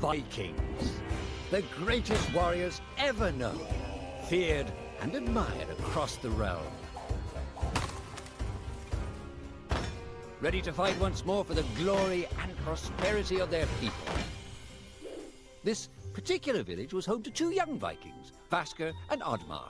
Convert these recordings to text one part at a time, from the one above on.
Vikings, the greatest warriors ever known, feared and admired across the realm. Ready to fight once more for the glory and prosperity of their people. This particular village was home to two young Vikings, Vasker and Oddmar,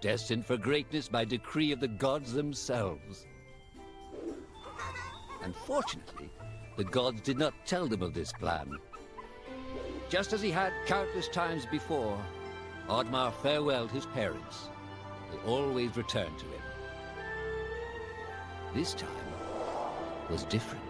destined for greatness by decree of the gods themselves. Unfortunately, the gods did not tell them of this plan. Just as he had countless times before, Oddmar farewelled his parents. They always returned to him. This time was different.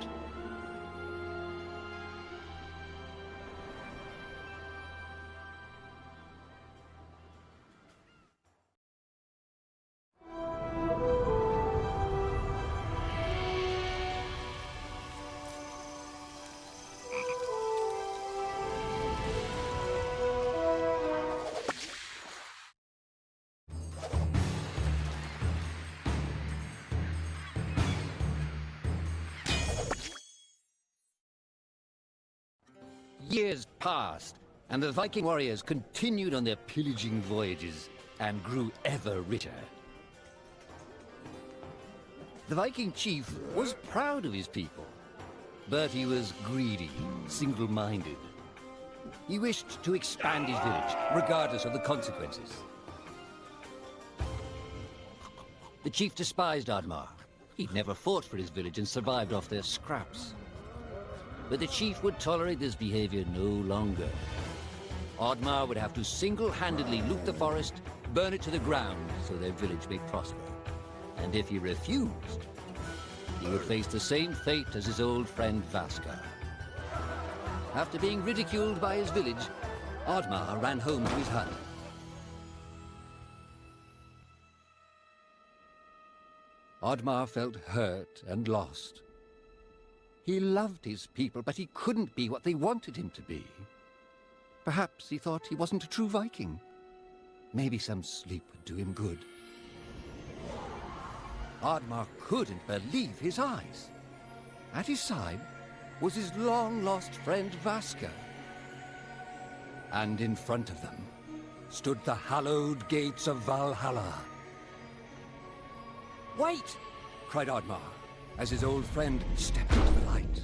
Years passed, and the Viking warriors continued on their pillaging voyages and grew ever richer. The Viking chief was proud of his people, but he was greedy, single-minded. He wished to expand his village, regardless of the consequences. The chief despised Oddmar. He'd never fought for his village and survived off their scraps. But the chief would tolerate this behavior no longer. Oddmar would have to single-handedly loot the forest, burn it to the ground so their village may prosper. And if he refused, he would face the same fate as his old friend Vasker. After being ridiculed by his village, Oddmar ran home to his hut. Oddmar felt hurt and lost. He loved his people, but he couldn't be what they wanted him to be. Perhaps he thought he wasn't a true Viking. Maybe some sleep would do him good. Oddmar couldn't believe his eyes. At his side was his long-lost friend Vasker. And in front of them stood the hallowed gates of Valhalla. "Wait!" cried Oddmar, as his old friend stepped into the light.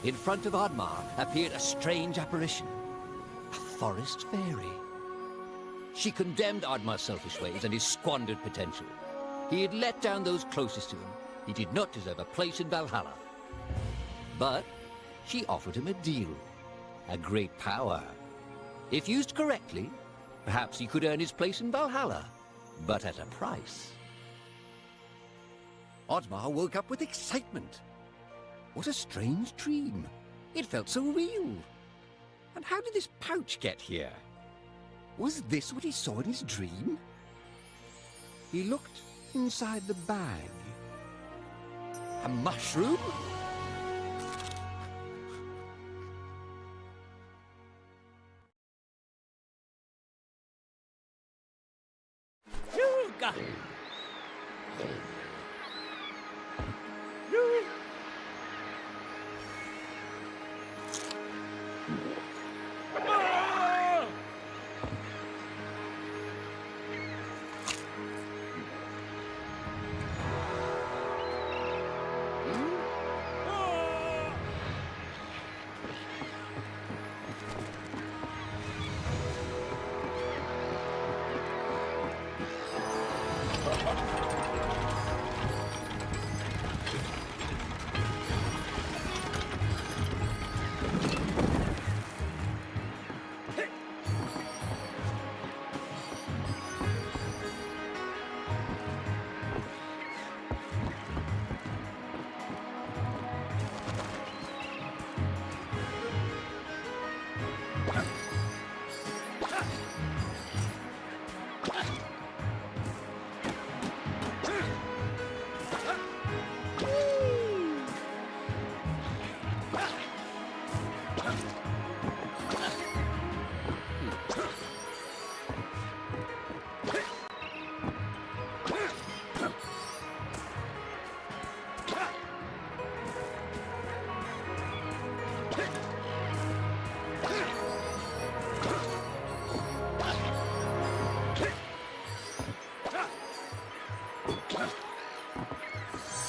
In front of Oddmar appeared a strange apparition, a forest fairy. She condemned Oddmar's selfish ways and his squandered potential. He had let down those closest to him. He did not deserve a place in Valhalla. But she offered him a deal, a great power. If used correctly, perhaps he could earn his place in Valhalla, but at a price. Oddmar woke up with excitement. What a strange dream. It felt so real. And how did this pouch get here? Was this what he saw in his dream? He looked inside the bag. A mushroom? Yuga!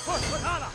破他了！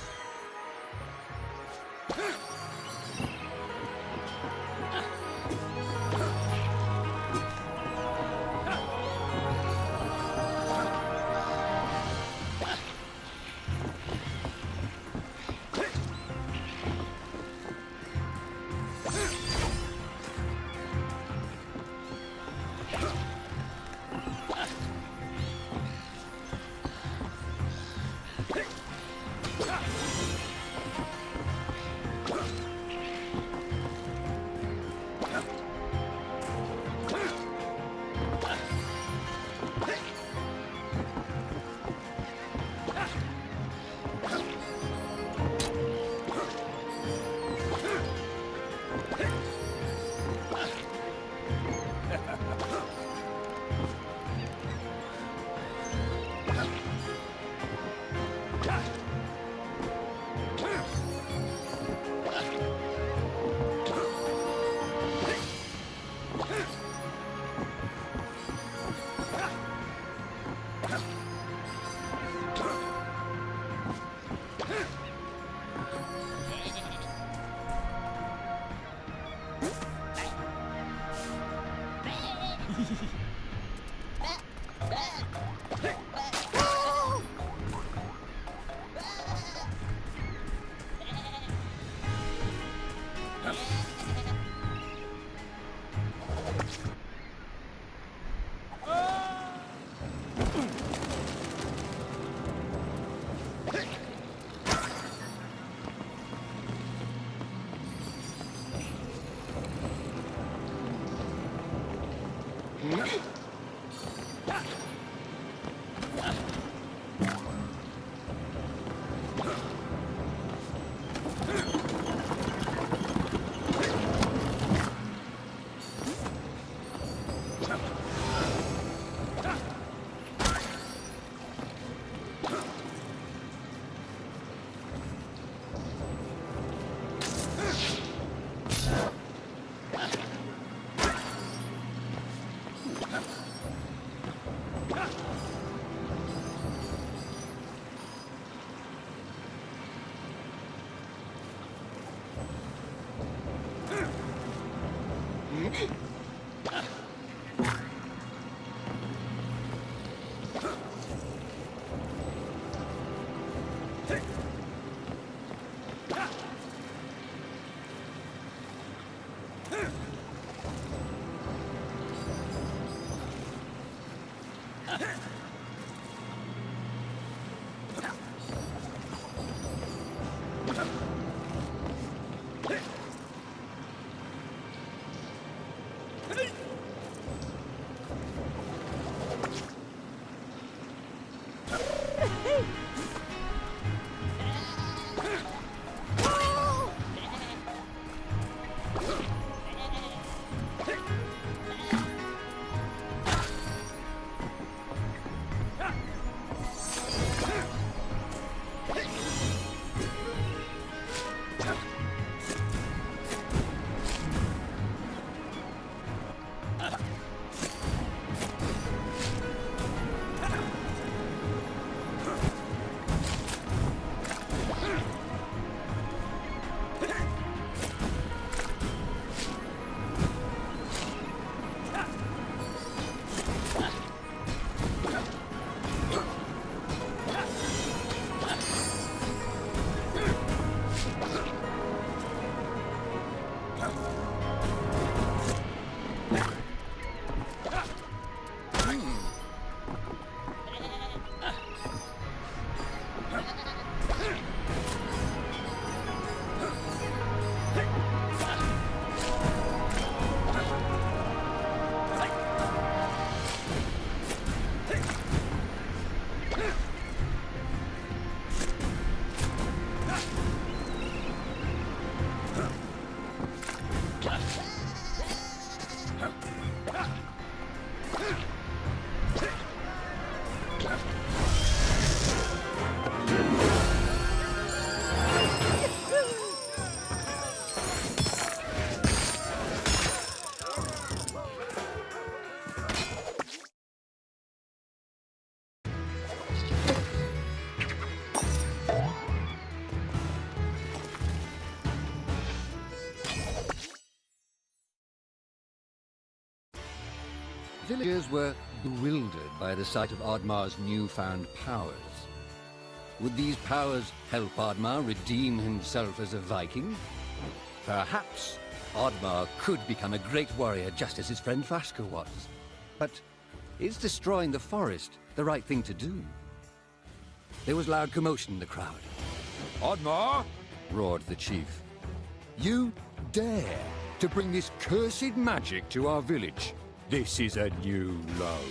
Villagers were bewildered by the sight of Oddmar's newfound powers. Would these powers help Oddmar redeem himself as a Viking? Perhaps Oddmar could become a great warrior just as his friend Vaska was. But is destroying the forest the right thing to do? There was loud commotion in the crowd. Oddmar! Roared the chief. You dare to bring this cursed magic to our village? This is a new low.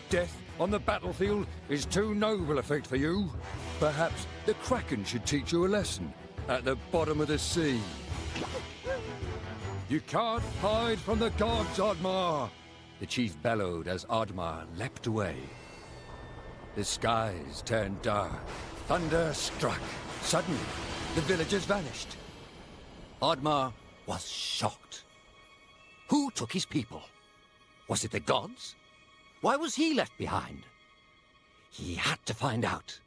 Death on the battlefield is too noble a fate for you. Perhaps the Kraken should teach you a lesson at the bottom of the sea. You can't hide from the gods, Oddmar! The chief bellowed as Oddmar leapt away. The skies turned dark. Thunder struck. Suddenly, the villagers vanished. Oddmar was shocked. Who took his people? Was it the gods? Why was he left behind? He had to find out.